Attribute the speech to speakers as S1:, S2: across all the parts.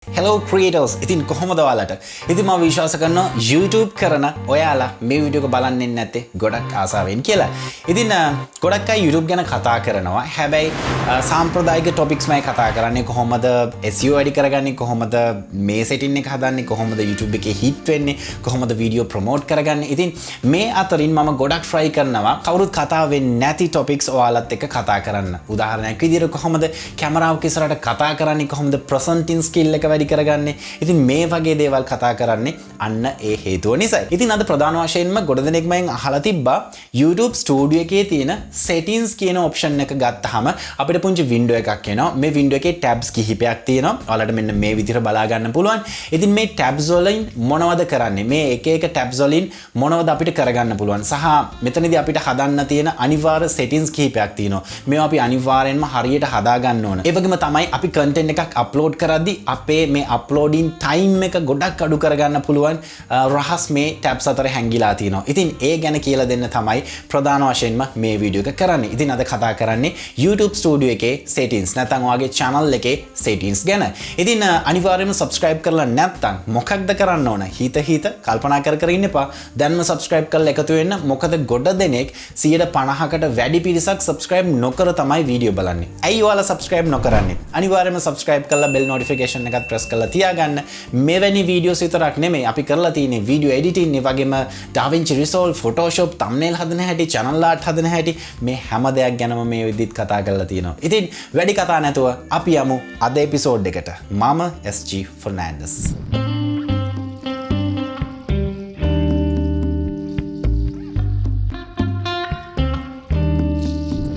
S1: Hello creators. ඉතින් කොහොමද ඔයාලට? ඉතින් මම විශ්වාස කරනවා YouTube කරන ඔයාලා මේ වීඩියෝ එක බලන්නේ නැත්තේ ගොඩක් ආසාවෙන් කියලා. ඉතින් ගොඩක් අය YouTube ගැන කතා කරනවා. හැබැයි සාම්ප්‍රදායික topics මයි කතා කරන්නේ කොහොමද SEO වැඩි කරගන්නේ, කොහොමද මේ setting එක හදන්නේ, කොහොමද YouTube එකේ hit වෙන්නේ, කොහොමද video promote කරගන්නේ. ඉතින් මේ අතරින් මම ගොඩක් try කරනවා කවුරුත් කතා වෙන්නේ නැති topics ඔයාලත් එක්ක කතා කරන්න. උදාහරණයක් විදිහට කොහොමද කැමරාවක ඉස්සරහට කතා කරන්නේ, කොහොමද presenting skill එක වැඩි කරගන්නේ. ඉතින් මේ වගේ දේවල් කතා කරන්නේ අන්න ඒ හේතුව නිසා. ඉතින් අද ප්‍රධාන වශයෙන්ම ගොඩ දෙනෙක් මගෙන් අහලා තිබ්බා YouTube Studio එකේ තියෙන settings කියන option එක ගත්තාම අපිට පුංචි window එකක් එනවා. මේ window එකේ tabs කිහිපයක් තියෙනවා. ඔයාලට මෙන්න මේ විදිහට බලා ගන්න පුළුවන්. ඉතින් මේ tabs වලින් මොනවද කරන්නේ? මේ එක එක tabs වලින් මොනවද අපිට කරගන්න පුළුවන්? සහ මෙතනදී අපිට හදන්න තියෙන අනිවාර්ය settings කිහිපයක් තියෙනවා. මේවා අපි අනිවාර්යෙන්ම හරියට හදා ගන්න ඕන. ඒ වගේම තමයි අපි content එකක් upload කරද්දී අපේ මේ uploading time එක ගොඩක් අඩු කරගන්න පුළුවන් රහස් මේ tabs අතර හැංගිලා තියෙනවා. ඉතින් ඒ ගැන කියලා දෙන්න තමයි ප්‍රධාන වශයෙන්ම මේ වීඩියෝ එක කරන්නේ. ඉතින් අද කතා කරන්නේ YouTube Studio එකේ settings නැත්නම් ඔයාගේ channel එකේ settings ගැන. ඉතින් අනිවාර්යයෙන්ම subscribe කරලා නැත්නම් මොකක්ද කරන්න ඕන? හිත කල්පනා කර ඉන්න එපා. දැන්ම subscribe කරලා එකතු වෙන්න. මොකද ගොඩ දෙනෙක් 150කට වැඩි පිරිසක් subscribe නොකර තමයි වීඩියෝ බලන්නේ. ඇයි ඔයාලා subscribe නොකරන්නේ? අනිවාර්යයෙන්ම subscribe කරලා bell notification එකත් press කරලා තියාගන්න. මෙවැනි වීඩියෝස් විතරක් නෙමෙයි අපි කරලා තියෙන්නේ වීඩියෝ එඩිටින්, ඒ වගේම DaVinci Resolve, Photoshop, thumbnail හදන හැටි, channel art හදන හැටි, මේ හැම දෙයක් ගැනම මේ විදිහට කතා කරලා තියෙනවා. ඉතින් වැඩි කතා නැතුව අපි යමු අද එපිසෝඩ් එකට. මම SG Fernandes.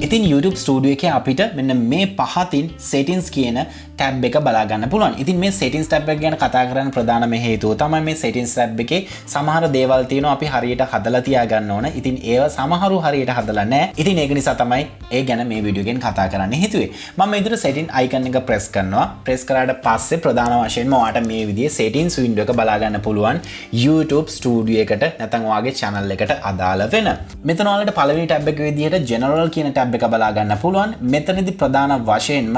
S1: ඉතින් YouTube Studio එකේ අපිට මෙන්න මේ පහතින් settings කියන tab එක බලා ගන්න පුළුවන්. ඉතින් මේ settings tab එක ගැන කතා කරන්න ප්‍රධානම හේතුව තමයි මේ settings tab එකේ සමහර දේවල් තියෙනවා අපි හරියට හදලා තියා ගන්න ඕන. ඉතින් ඒව සමහරු හරියට හදලා නැහැ. ඉතින් ඒක නිසා තමයි ඒ ගැන මේ වීඩියෝ එකෙන් කතා කරන්න හිතුවේ. මම මේ විදිහට setting icon එක press කරනවා. press කරාට පස්සේ ප්‍රධාන වශයෙන්ම ඔයාට මේ විදිහේ settings window එක බලා ගන්න පුළුවන් YouTube Studio එකට නැත්නම් ඔයාගේ channel එකට අදාළ වෙන. මෙතන ඔයාලට පළවෙනි tab එක විදිහට general කියන tab එක බලා ගන්න පුළුවන්. මෙතනදී ප්‍රධාන වශයෙන්ම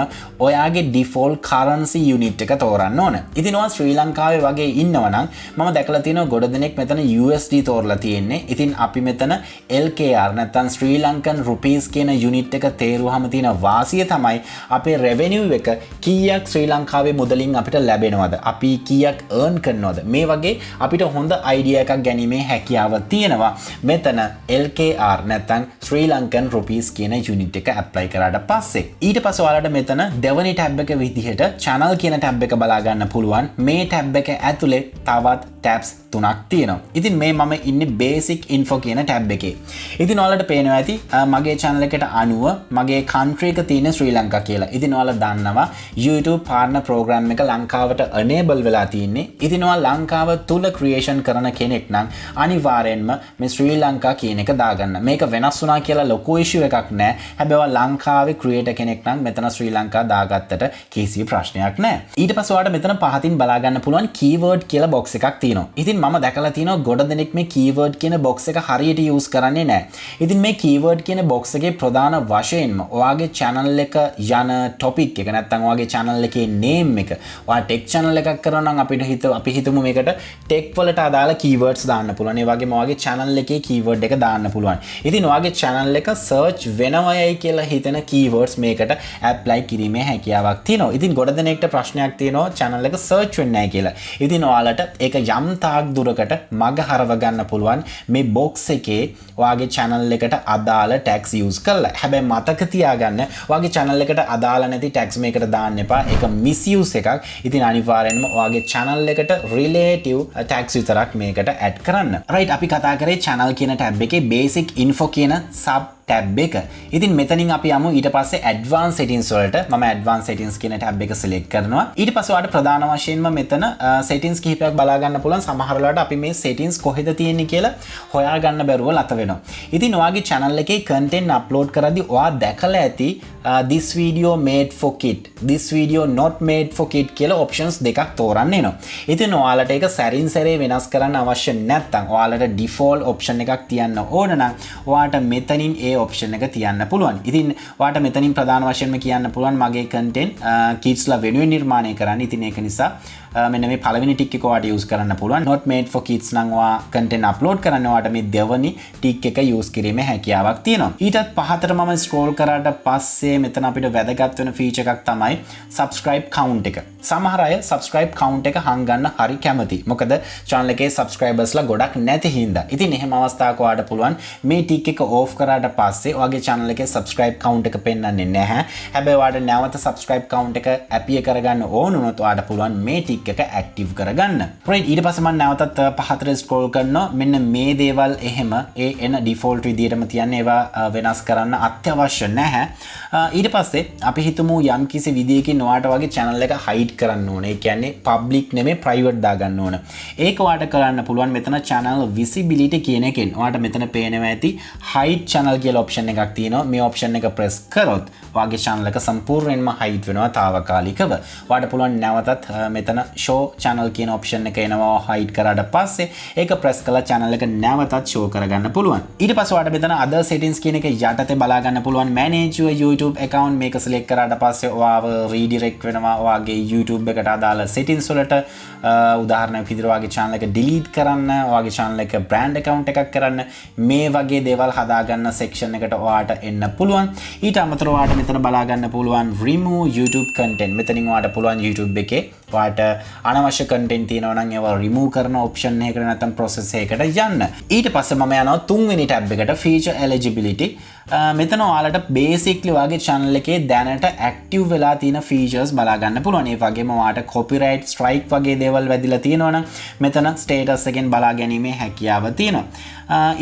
S1: ඔයාගේ default currency unit එක තෝරන්න ඕන. ඉතින් ඔයා ශ්‍රී ලංකාවේ වගේ ඉන්නවා නම් මම දැකලා තියෙනවා ගොඩ දෙනෙක් මෙතන USD තෝරලා තියෙන්නේ. ඉතින් අපි මෙතන LKR නැත්නම් ශ්‍රී ලංකන් rupees කියන unit එක තේරුවාම තියෙන වාසිය තමයි අපේ revenue එක කීයක් ශ්‍රී ලංකාවේ මුදලින් අපිට ලැබෙනවද? අපි කීයක් earn කරනවද? මේ වගේ අපිට හොඳ idea එකක් ගැනීමේ හැකියාව තියෙනවා. මෙතන LKR නැත්නම් ශ්‍රී ලංකන් rupees කියන unit එක apply කරාට පස්සේ ඊට පස්සේ ඔයාලට මෙතන දෙවනි tab එක විදිහට channel කියන tab එක බලා ගන්න පුළුවන්. මේ tab එක ඇතුලේ තවත් tabs තුනක් තියෙනවා. ඉතින් මේ මම ඉන්නේ basic info කියන tab එකේ. ඉතින් ඔයාලට පේනවා ඇති මගේ channel එකට අනුව මගේ country එක තියෙන ශ්‍රී ලංකා කියලා. ඉතින් ඔයාලා දන්නවා YouTube partner program එක ලංකාවට enable වෙලා තියෙන්නේ. ඉතින් ඔයාලා ලංකාව තුල creation කරන කෙනෙක් නම් අනිවාර්යෙන්ම මේ ශ්‍රී ලංකා කියන එක දාගන්න. මේක වෙනස් වුණා කියලා ලොකු issue එකක් නෑ. හැබැයි ලංකාවේ ක්‍රියේටර් කෙනෙක් නම් මෙතන ශ්‍රී ලංකා දාගත්තට කිසි ප්‍රශ්නයක් නැහැ. ඊට පස්සේ ඔයාලට මෙතන පහතින් බලා ගන්න පුළුවන් keyword කියලා box එකක් තියෙනවා. ඉතින් මම දැකලා තියෙනවා ගොඩ දෙනෙක් මේ keyword කියන box එක හරියට use කරන්නේ නැහැ. ඉතින් මේ keyword කියන box එකේ ප්‍රධාන වශයෙන්ම ඔයාගේ channel එක යන topic එක නැත්නම් ඔයාගේ channel එකේ name එක. ඔයා tech channel එකක් කරනවා නම් අපි හිතමු මේකට tech වලට අදාළ keywords දාන්න පුළුවන්. ඒ වගේම ඔයාගේ channel එකේ keyword එක දාන්න පුළුවන්. ඉතින් ඔයාගේ channel එක search වෙනවයයි කියලා හිතන keywords මේකට apply කිරීමේ හැකියාවක් තියෙනවා. ඉතින් ගොඩ දෙනෙක්ට ප්‍රශ්නයක් තියෙනවා channel එක search වෙන්නේ නැහැ කියලා. ඉතින් ඔයාලට ඒක යම් තාක් දුරකට මග හරව ගන්න පුළුවන් මේ box එකේ ඔයාගේ channel එකට අදාළ tags use කරලා. හැබැයි මතක තියාගන්න ඔයාගේ channel එකට අදාළ නැති tags මේකට දාන්න එපා. ඒක misuse එකක්. ඉතින් අනිවාර්යෙන්ම ඔයාගේ channel එකට relative tags විතරක් මේකට add කරන්න. right අපි කතා කරේ channel කියන tab එකේ basic info කියන sub tab එක. ඉතින් මෙතනින් අපි යමු ඊට පස්සේ advanced settings වලට. මම advanced settings කියන tab එක select කරනවා. ඊට පස්සේ ඔයාලට ප්‍රධාන වශයෙන්ම මෙතන settings කිහිපයක් බලා ගන්න පුළුවන්. සමහර වෙලාවට අපි මේ settings කොහෙද තියෙන්නේ කියලා හොයා ගන්න බැරුව ලත වෙනවා. ඉතින් ඔයාගේ channel එකේ content upload කරද්දී ඔයා දැකලා ඇති this video made for kid, this video not made for kid කියලා options දෙකක් තෝරන්න එනවා. ඉතින් ඔයාලට ඒක සැරින් සැරේ වෙනස් කරන්න අවශ්‍ය නැත්නම් ඔයාලට default option එකක් තියන්න ඕන නම් ඔයාලට මෙතනින් ඒ ඒ ඔප්ෂන් එක තියන්න පුළුවන්. ඉතින් ඔයාට මෙතනින් ප්‍රධාන වශයෙන්ම කියන්න පුළුවන් මගේ content kidsලා වෙනුවෙන් නිර්මාණය කරන්න. ඉතින් ඒක නිසා මෙන්න මේ පළවෙනි ටික් එක ඔයාට use කරන්න පුළුවන්. not made for kids නම් ඔයා content upload කරන්න ඔයාට මේ දෙවනි ටික් එක use කිරීමේ හැකියාවක් තියෙනවා. ඊටත් පහතට මම scroll කරාට පස්සේ මෙතන අපිට වැදගත් වෙන feature එකක් තමයි subscribe count එක. සමහර අය subscribe count එක හංගන්න හරි කැමති. මොකද channel එකේ subscribersලා ගොඩක් නැති හින්දා. ඉතින් එහෙම අවස්ථාවක ඔයාට පුළුවන් මේ ටික් එක off කරාට පස්සේ ඔයාගේ channel එකේ subscribe count එක පෙන්වන්නේ නැහැ. හැබැයි ඔයාට නැවත subscribe count එක appear කරගන්න ඕන වුණොත් ඔයාට පුළුවන් මේ ටික් එක active කරගන්න. right ඊට පස්සේ මම නැවතත් පහතට scroll කරනවා. මෙන්න මේ දේවල් එහෙම ඒ එන default විදිහටම තියන්නේ. ඒවා වෙනස් කරන්න අත්‍යවශ්‍ය නැහැ. ඊට පස්සේ අපි හිතමු යම් කිසි විදියකින් ඔයාට වගේ channel එක hide කරන්න ඕනේ. ඒ කියන්නේ public නෙමෙයි private දාගන්න ඕන. ඒක ඔයාට කරන්න පුළුවන් මෙතන channel visibility කියන එකෙන්. ඔයාට මෙතන පේනවා ඇති hide channel කියලා option එකක් තියෙනවා. මේ option එක press කරොත් ඔයාගේ channel එක සම්පූර්ණයෙන්ම hide වෙනවා తాවකාලිකව. ඔයාට පුළුවන් නැවතත් මෙතන show channel කියන option එක එනවා hide කරාට පස්සේ ඒක press කරලා channel එක නැවතත් show කරගන්න පුළුවන්. ඊට පස්සේ ඔයාට මෙතන other settings කියන එක යටතේ බලා ගන්න පුළුවන්. manage your YouTube account මේක select කරාට පස්සේ ඔයාව redirect වෙනවා ඔයාගේ YouTube එකට අදාළ settings වලට. උදාහරණයක් විදිහට ඔයාගේ channel එක delete කරන්න, ඔයාගේ channel එක brand account එකක් කරන්න, මේ වගේ දේවල් හදාගන්න section එකට ඔයාට එන්න පුළුවන්. ඊට අමතරව ඔයාට මෙතන බලා ගන්න පුළුවන් remove YouTube content. මෙතනින් ඔයාට පුළුවන් YouTube එකේ ඔයාට අනවශ්‍ය content තියෙනවා නම් ඒවා remove කරන option එකකට නැත්නම් process එකකට යන්න. ඊට පස්සේ මම යනවා තුන්වෙනි tab එකට feature eligibility. මෙතන ඔයාලට basically ඔයාගේ channel එකේ දැනට active වෙලා තියෙන features බලා ගන්න පුළුවන්. ඒ වගේම ඔයාට copyright strike වගේ දේවල් වැදිලා තියෙනවා නම් මෙතන status එකෙන් බලා ගැනීමේ හැකියාව තියෙනවා.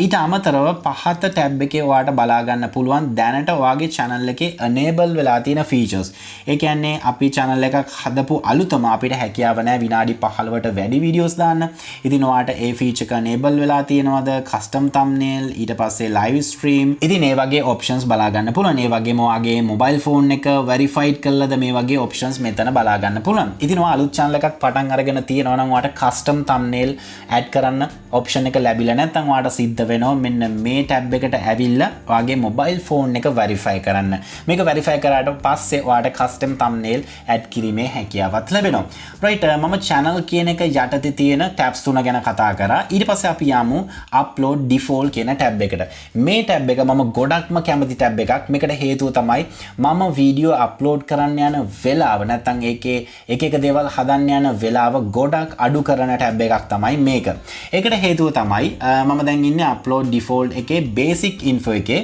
S1: ඊට අමතරව පහත tab එකේ ඔයාට බලා ගන්න පුළුවන් දැනට ඔයාගේ channel එකේ enable වෙලා තියෙන features. ඒ කියන්නේ අපි channel එකක් හදපු අලුතම අපිට හැකියාව නැහැ විනාඩි 15ට වැඩි videos දාන්න. ඉතින් ඔයාට ඒ feature එක enable වෙලා තියෙනවද? custom thumbnail, ඊට පස්සේ live stream. ඉතින් ඒ වගේ options බලා ගන්න පුළුවන්. ඒ වගේම ඔයාගේ mobile phone එක verified කළාද මේ වගේ options මෙතන බලා ගන්න පුළුවන්. ඉතින් ඔයා අලුත් channel එකක් පටන් අරගෙන තියෙනවා නම් ඔයාට custom thumbnail add කරන්න option එක ලැබිලා නැත්නම් ඔයාට සිද්ධ වෙනවා මෙන්න මේ tab එකට ඇවිල්ලා ඔයාගේ mobile phone එක verify කරන්න. මේක verify කරාට පස්සේ ඔයාට custom thumbnail add කිරීමේ හැකියාවක් ලැබෙනවා. right මම channel කියන එක යටතේ තියෙන tabs තුන ගැන කතා කරා. ඊට පස්සේ අපි යමු upload default කියන tab එකට. මේ tab එක මම ගොඩක්ම කැමති tab එකක්. මේකට හේතුව තමයි මම වීඩියෝ upload කරන්න යන වෙලාව නැත්නම් ඒකේ එක දේවල් හදන්න යන වෙලාව ගොඩක් අඩු කරන tab එකක් තමයි මේක. ඒකට හේතුව තමයි මම දැන් ඉන්නේ upload default එකේ basic info එකේ.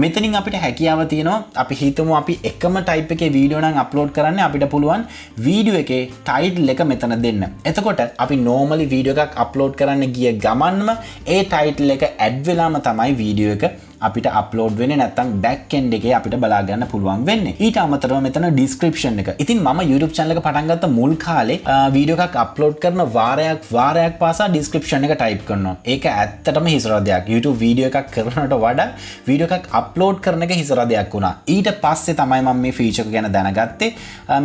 S1: මෙතනින් අපිට හැකියාව තියෙනවා අපි හිතමු අපි එකම type එකේ වීඩියෝ නම් upload කරන්න අපිට පුළුවන් වීඩියෝ එකේ title එක මෙතන දෙන්න. එතකොට අපි normally වීඩියෝ එකක් upload කරන්න ගිය ගමන්ම ඒ title එක add වෙලාම තමයි වීඩියෝ එක අපිට upload වෙන්නේ නැත්නම් back end එකේ අපිට බලා ගන්න පුළුවන් වෙන්නේ. ඊට අමතරව මෙතන description එක. ඉතින් මම YouTube channel එක පටන් ගත්ත මුල් කාලේ වීඩියෝ එකක් upload කරන වාරයක් පාසා description එක type කරනවා. ඒක ඇත්තටම හිසරදයක්. YouTube වීඩියෝ එකක් කරනවට වඩා වීඩියෝ එකක් upload කරන එක හිසරදයක් වුණා. ඊට පස්සේ තමයි මම මේ feature එක ගැන දැනගත්තේ.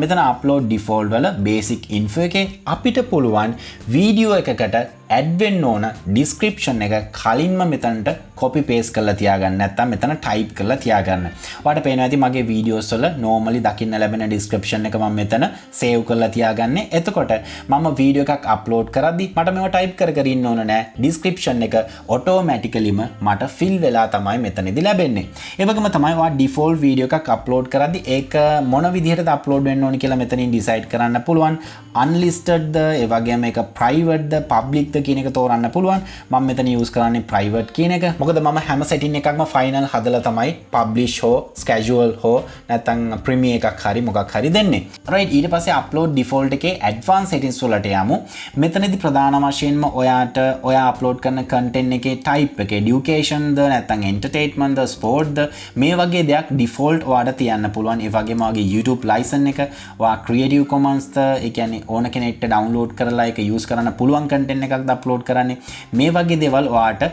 S1: මෙතන upload default වල basic info එකේ අපිට පුළුවන් වීඩියෝ එකකට add වෙන්න ඕන description එක කලින්ම මෙතනට copy paste කරලා තියාගන්න නැත්නම් මෙතන type කරලා තියාගන්න. ඔයාලට පේනවා ඇති මගේ videos වල normally දකින්න ලැබෙන description එක මම මෙතන save කරලා තියාගන්නේ. එතකොට මම video එකක් upload කරද්දි මට මේව type කර ඉන්න ඕන නෑ. description එක automaticallyම මට fill වෙලා තමයි මෙතනදී ලැබෙන්නේ. ඒ වගේම තමයි ඔයා default video එකක් upload කරද්දි ඒක මොන විදිහටද upload වෙන්න ඕන කියලා මෙතනින් decide කරන්න පුළුවන්. unlisted ද ඒ වගේම ඒක private ද public ද කියන එක තෝරන්න පුළුවන්. මම මෙතන use කරන්නේ private කියන එක. මොකද මම හැම setting එකක්ම final හදලා තමයි publish හෝ schedule හෝ නැත්නම් premiere එකක් හරි මොකක් හරි දෙන්නේ. right ඊට පස්සේ upload default එකේ advanced settings වලට යමු. මෙතනදී ප්‍රධාන වශයෙන්ම ඔයා upload කරන content එකේ type එක education ද නැත්නම් entertainment ද sport ද මේ වගේ දෙයක් default ඔයාට තියන්න පුළුවන්. ඒ වගේම ඔයාගේ YouTube license එක ඔයා creative commons ද ඒ කියන්නේ ඕන කෙනෙක්ට download කරලා ඒක use කරන්න පුළුවන් content එකක්ද එකක්ද අප්ලෝඩ් කරන්නේ මේ වගේ දේවල් ඔයාට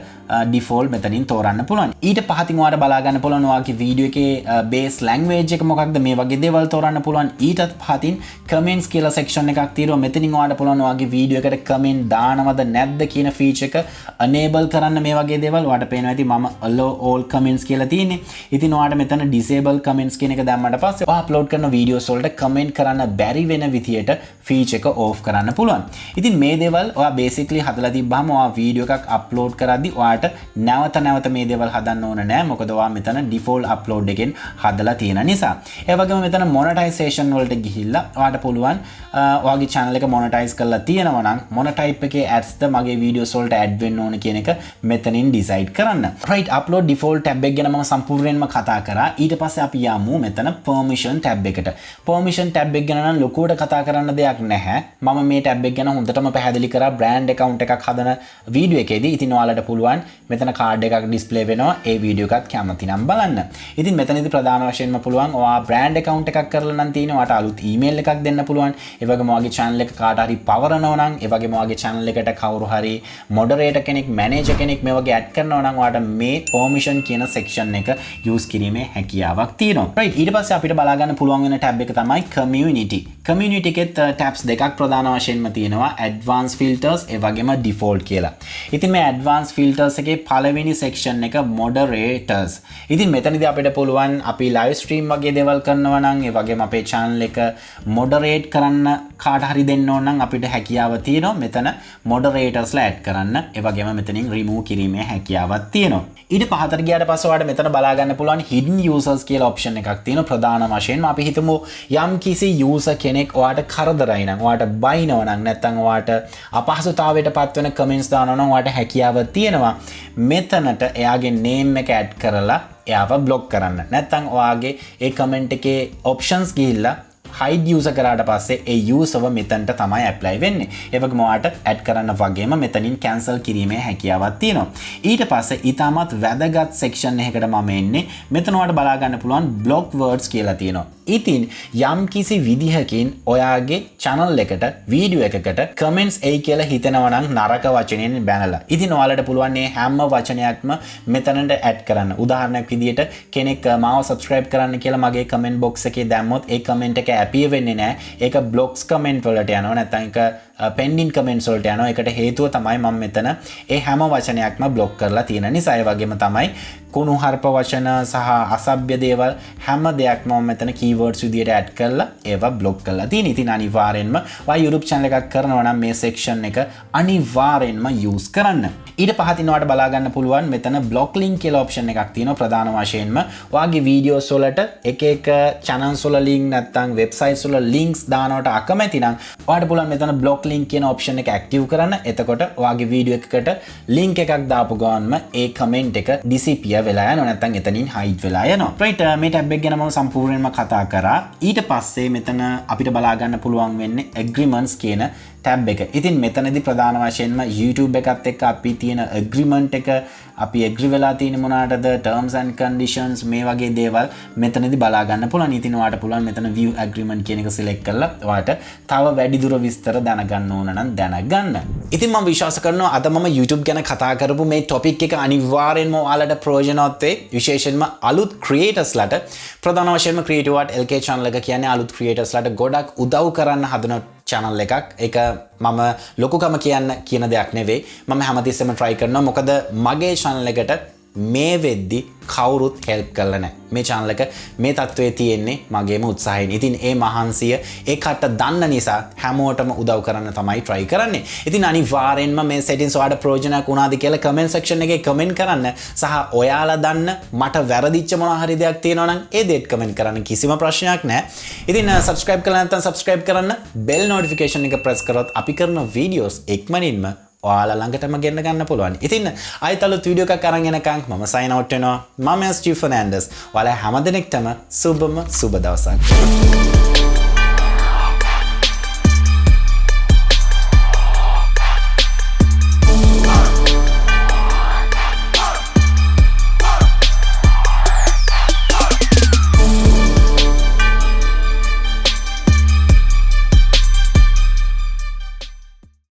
S1: ඩිෆෝල්ට් මෙතනින් තෝරන්න පුළුවන්. ඊට පහතින් ඔයාලට බලා ගන්න පුළුවන් ඔයාගේ වීඩියෝ එකේ බේස් ලැන්ග්වේජ් එක මොකක්ද මේ වගේ දේවල් තෝරන්න පුළුවන්. ඊටත් පහතින් කමෙන්ට්ස් කියලා සෙක්ෂන් එකක් තියෙනවා. මෙතනින් ඔයාලට පුළුවන් ඔයාගේ වීඩියෝ එකට කමෙන්ට් දානවද නැද්ද කියන ෆීචර් එක enable කරන්න මේ වගේ දේවල් ඔයාලට පේනවා ඇති මම allow all comments කියලා තියෙන්නේ. ඉතින් ඔයාලට මෙතන disable comments කියන එක දැම්මට පස්සේ ඔයා අප්ලෝඩ් කරන වීඩියෝස් වලට කමෙන්ට් කරන්න බැරි වෙන විදියට ෆීචර් එක ඕෆ් කරන්න පුළුවන්. ඉතින් මේ දේවල් ඔයා basically හදලා තිබ්බහම ඔයා වීඩියෝ එකක් අප්ලෝඩ් කරද්දි ඔයාට නැවත මේ දේවල් හදන්න ඕන නෑ. මොකද ඔයා මෙතන default upload එකෙන් හදලා තියෙන නිසා. ඒ වගේම මෙතන monetization වලට ගිහිල්ලා ඔයාට පුළුවන් ඔයාගේ channel එක monetize කරලා තියෙනවා නම් මොන type එකේ ads ද මගේ videos වලට add වෙන්න ඕන කියන එක මෙතනින් decide කරන්න. right upload default tab එක ගැන මම සම්පූර්ණයෙන්ම කතා කරා. ඊට පස්සේ අපි යමු මෙතන permission tab එකට. permission tab එක ගැන නම් ලොකුවට කතා කරන්න දෙයක් නැහැ. මම මේ tab එක ගැන හොඳටම පැහැදිලි කරා brand account එකක් හදන වීඩියෝ එකේදී. ඉතින් ඔයාලට පුළුවන් මෙතන කාඩ් එකක් ඩිස්ප්ලේ වෙනවා ඒ වීඩියෝ එකත් කැමති නම් බලන්න. ඉතින් මෙතනදී ප්‍රධාන වශයෙන්ම පුළුවන් ඔයා brand account එකක් කරලා නම් තියෙනවා. ඔයාට අලුත් email එකක් දෙන්න පුළුවන්. ඒ වගේම ඔයාගේ channel එක කාට හරි පවරනවා නම් ඒ වගේම ඔයාගේ channel එකට කවුරු හරි moderator කෙනෙක් manager කෙනෙක් මේ වගේ add කරනවා නම් ඔයාට මේ permission කියන section එක use කිරීමේ හැකියාවක් තියෙනවා. right ඊට පස්සේ අපිට බලා ගන්න පුළුවන් වෙන tab එක තමයි community. community එකෙත් tabs දෙකක් ප්‍රධාන වශයෙන්ම තියෙනවා. advanced filters ඒ වගේම default කියලා. ඉතින් මේ advanced filters එකේ පළවෙනි section එක moderators. ඉතින් මෙතනදී අපිට පුළුවන් අපි live stream වගේ දේවල් කරනවා නම් ඒ වගේම අපේ channel එක moderate කරන්න කාට හරි දෙන්න ඕන නම් අපිට හැකියාව තියෙනවා මෙතන moderatorsලා add කරන්න. ඒ වගේම මෙතනින් remove කිරීමේ හැකියාවක් තියෙනවා. ඊට පහතට ගියාට පස්සේ ඔයාලට මෙතන බලා ගන්න පුළුවන් hidden users කියලා option එකක් තියෙනවා. ප්‍රධාන වශයෙන්ම අපි හිතමු යම් කිසි user කෙනෙක් ඔයාට කරදරයි නම් ඔයාට බයිනවා නම් නැත්නම් ඔයාට අපහසුතාවයට පත් වෙන comments දානවා නම් ඔයාට හැකියාව තියෙනවා මෙතනට එයාගේ name එක add කරලා එයාව block කරන්න. නැත්නම් ඔයාගේ ඒ comment එකේ options ගිහිල්ලා hide user කරාට පස්සේ ඒ userව මෙතනට තමයි apply වෙන්නේ. ඒ වගේම ඔයාට add කරන්න වගේම මෙතනින් cancel කිරීමේ හැකියාවක් තියෙනවා. ඊට පස්සේ ඊටමත් වැදගත් section එකකට මම එන්නේ. මෙතන ඔයාට බලා ගන්න පුළුවන් block words කියලා තියෙනවා. ඉතින් යම් කිසි විදිහකින් ඔයාගේ channel එකට වීඩියෝ එකකට comments එයි කියලා හිතෙනවා නම් නරක වචනෙන් බැනලා. ඉතින් ඔයාලට පුළුවන් මේ හැම වචනයක්ම මෙතනට add කරන්න. උදාහරණයක් විදියට කෙනෙක් මාව subscribe කරන්න කියලා මගේ comment box එකේ දැම්මොත් ඒ comment එක appear වෙන්නේ නැහැ. ඒක blocks comment වලට යනවා. නැත්නම් ඒක pending comments වලට යනවා. ඒකට හේතුව තමයි මම මෙතන ඒ හැම වචනයක්ම block කරලා තියෙන නිසා. ඒ වගේම තමයි කුණුහරුප වචන සහ අසභ්‍ය දේවල් හැම දෙයක්ම මම මෙතන keywords විදියට add කරලා ඒවා block කරලා තියෙනවා. ඉතින් අනිවාර්යෙන්ම ඔයා YouTube channel එකක් කරනවා නම් මේ section එක අනිවාර්යෙන්ම use කරන්න. ඊට පහතින් ඔයාලට බලා ගන්න පුළුවන් මෙතන block link කියලා option එකක් තියෙනවා. ප්‍රධාන වශයෙන්ම ඔයාගේ videos වලට එක එක channels වල link නැත්නම් websites වල links දානවට අකමැති නම් ඔයාලට පුළුවන් මෙතන block link කියන option එක active කරන්න. එතකොට ඔයාගේ video එකකට link එකක් දාපු ගමන්ම ඒ comment එක disappear වෙලා යනවා. නැත්නම් එතනින් hide වෙලා යනවා. right මේ tab එක ගැන මම සම්පූර්ණයෙන්ම කතා කරා. ඊට පස්සේ මෙතන අපිට බලා ගන්න පුළුවන් වෙන්නේ agreements කියන tab එක. ඉතින් මෙතනදී ප්‍රධාන වශයෙන්ම YouTube එකත් එක්ක අපි තියෙන agreement එක අපි agree වෙලා තියෙන මොනකටද terms and conditions මේ වගේ දේවල් මෙතනදී බලා ගන්න පුළුවන්. ඉතින් ඔයාලට පුළුවන් මෙතන view agreement කියන එක select කරලා ඔයාලට තව වැඩි දුර විස්තර දැනගන්න ඕන නම් දැනගන්න. ඉතින් මම විශ්වාස කරනවා අද මම YouTube ගැන කතා කරපු මේ topic එක අනිවාර්යෙන්ම ඔයාලට ප්‍රයෝජනවත් වෙයි. විශේෂයෙන්ම අලුත් creatorsලාට ප්‍රධාන වශයෙන්ම CREATIVEARTLK channel එක කියන්නේ අලුත් creatorsලාට ගොඩක් උදව් කරන්න හදන channel එකක්. ඒක මම ලොකුකම කියන දෙයක් නෙවෙයි. මම හැමතිස්සෙම try කරනවා. මොකද මගේ channel එකට මේ වෙද්දි කවුරුත් help කරලා නැහැ. මේ channel එක මේ තත්ත්වයේ තියෙන්නේ මගේම උත්සාහයෙන්. ඉතින් ඒ මහන්සිය ඒ කට දන්න නිසා හැමෝටම උදව් කරන්න තමයි try කරන්නේ. ඉතින් අනිවාර්යෙන්ම මේ settings ඔයාලට ප්‍රයෝජනයක් වුණාද කියලා comment section එකේ comment කරන්න. සහ ඔයාලා දන්න මට වැරදිච්ච මොනවා හරි දෙයක් තියෙනවා නම් ඒ දේත් comment කරන්න. කිසිම ප්‍රශ්නයක් නැහැ. ඉතින් subscribe කරලා නැත්නම් subscribe කරන්න. bell notification එක press කරොත් අපි කරන videos ඉක්මනින්ම ඔයාලා ළඟටම ගෙන්න ගන්න පුළුවන්. ඉතින් ආයෙත් අලුත් වීඩියෝ එකක් අරන් එනකන් මම sign out වෙනවා. මම ස්ටීව් ෆර්නෑන්ඩස්. ඔයාලා හැමදෙනෙක්ටම සුබම සුබ දවසක්.